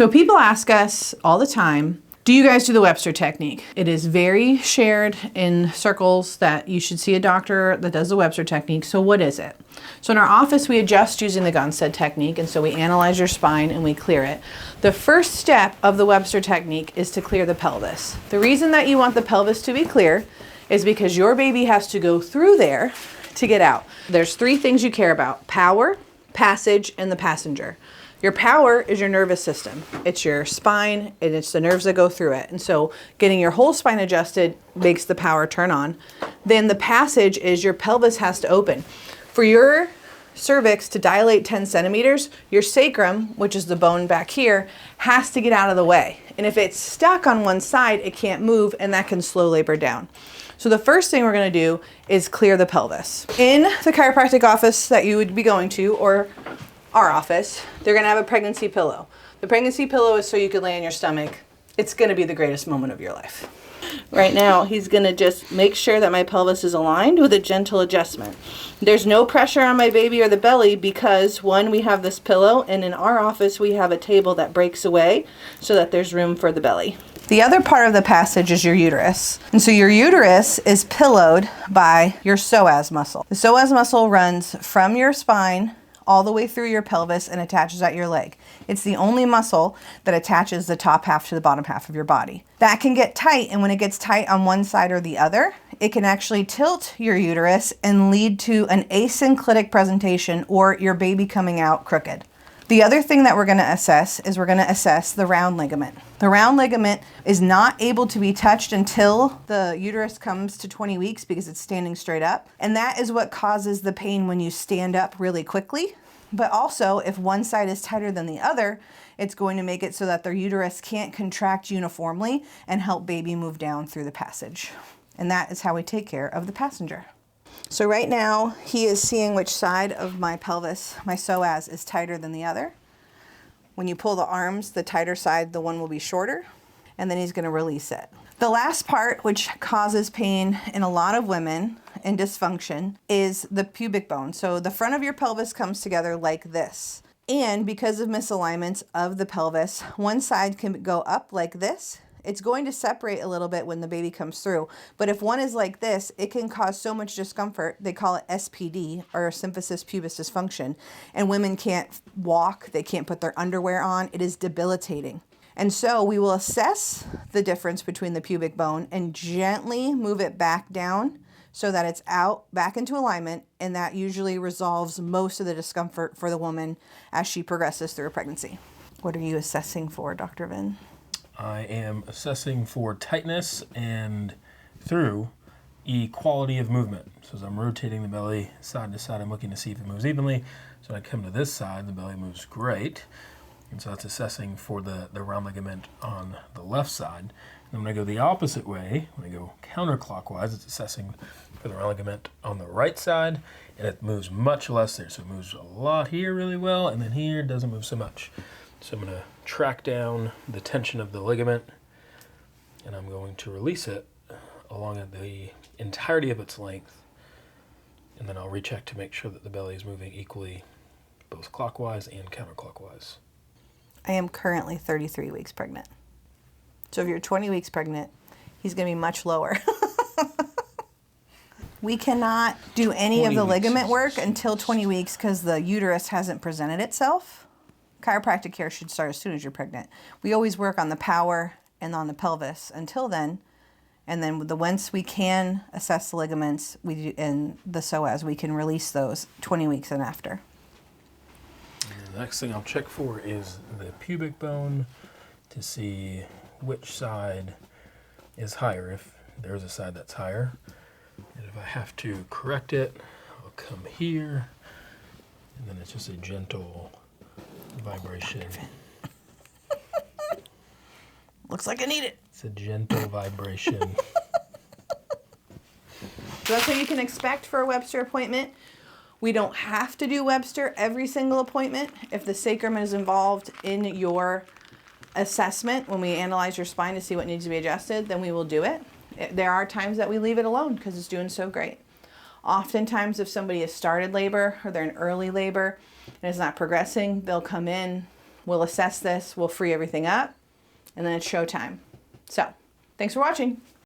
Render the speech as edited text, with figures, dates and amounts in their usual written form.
So people ask us all the time, do you guys do the Webster technique? It is very shared in circles that you should see a doctor that does the Webster technique. So what is it? So in our office, we adjust using the Gunstead technique. And so we analyze your spine and we clear it. The first step of the Webster technique is to clear the pelvis. The reason that you want the pelvis to be clear is because your baby has to go through there to get out. There's 3 things you care about: power, passage, and the passenger. Your power is your nervous system. It's your spine and it's the nerves that go through it. And so getting your whole spine adjusted makes the power turn on. Then the passage is your pelvis has to open. For your cervix to dilate 10 centimeters, your sacrum, which is the bone back here, has to get out of the way. And if it's stuck on one side, it can't move, and that can slow labor down. So the first thing we're going to do is clear the pelvis. In the chiropractic office that you would be going to, or our office, they're going to have a pregnancy pillow. The pregnancy pillow is so you can lay on your stomach. It's going to be the greatest moment of your life. Right now, he's going to just make sure that my pelvis is aligned with a gentle adjustment. There's no pressure on my baby or the belly because, one, we have this pillow, and in our office, we have a table that breaks away so that there's room for the belly. The other part of the passage is your uterus. And so your uterus is pillowed by your psoas muscle. The psoas muscle runs from your spine all the way through your pelvis and attaches at your leg. It's the only muscle that attaches the top half to the bottom half of your body. That can get tight, and when it gets tight on one side or the other, it can actually tilt your uterus and lead to an asynclitic presentation or your baby coming out crooked. The other thing that we're going to assess is we're going to assess the round ligament. The round ligament is not able to be touched until the uterus comes to 20 weeks because it's standing straight up. And that is what causes the pain when you stand up really quickly. But also, if one side is tighter than the other, it's going to make it so that their uterus can't contract uniformly and help baby move down through the passage. And that is how we take care of the passenger. So right now, he is seeing which side of my pelvis, my psoas, is tighter than the other. When you pull the arms, the tighter side, the one will be shorter, and then he's going to release it. The last part, which causes pain in a lot of women and dysfunction, is the pubic bone. So the front of your pelvis comes together like this. And because of misalignments of the pelvis, one side can go up like this. It's going to separate a little bit when the baby comes through. But if one is like this, it can cause so much discomfort. They call it SPD, or symphysis pubis dysfunction. And women can't walk. They can't put their underwear on. It is debilitating. And so we will assess the difference between the pubic bone and gently move it back down so that it's out back into alignment. And that usually resolves most of the discomfort for the woman as she progresses through a pregnancy. What are you assessing for, Dr. Vin? I am assessing for tightness and through equality of movement. So as I'm rotating the belly side to side, I'm looking to see if it moves evenly. So when I come to this side, the belly moves great. And so that's assessing for the round ligament on the left side. And when I go the opposite way, when I go counterclockwise, it's assessing for the round ligament on the right side, and it moves much less there. So it moves a lot here really well, and then here it doesn't move so much. So I'm going to track down the tension of the ligament, and I'm going to release it along the entirety of its length, and then I'll recheck to make sure that the belly is moving equally, both clockwise and counterclockwise. I am currently 33 weeks pregnant. So if you're 20 weeks pregnant, he's going to be much lower. We cannot do any of the ligament work until 20 weeks because the uterus hasn't presented itself. Chiropractic care should start as soon as you're pregnant. We always work on the power and on the pelvis until then. And then once we can assess the ligaments and the psoas, we can release those 20 weeks and after. And the next thing I'll check for is the pubic bone to see which side is higher, if there's a side that's higher. And if I have to correct it, I'll come here, and then it's just a gentle vibration. Looks like I need it. It's a gentle vibration. So that's what you can expect for a Webster appointment. We don't have to do Webster every single appointment. If the sacrum is involved in your assessment, when we analyze your spine to see what needs to be adjusted, then we will do it. There are times that we leave it alone because it's doing so great. Oftentimes, if somebody has started labor or they're in early labor and it's not progressing, they'll come in, We'll assess this, we'll free everything up, and then it's showtime. So, thanks for watching.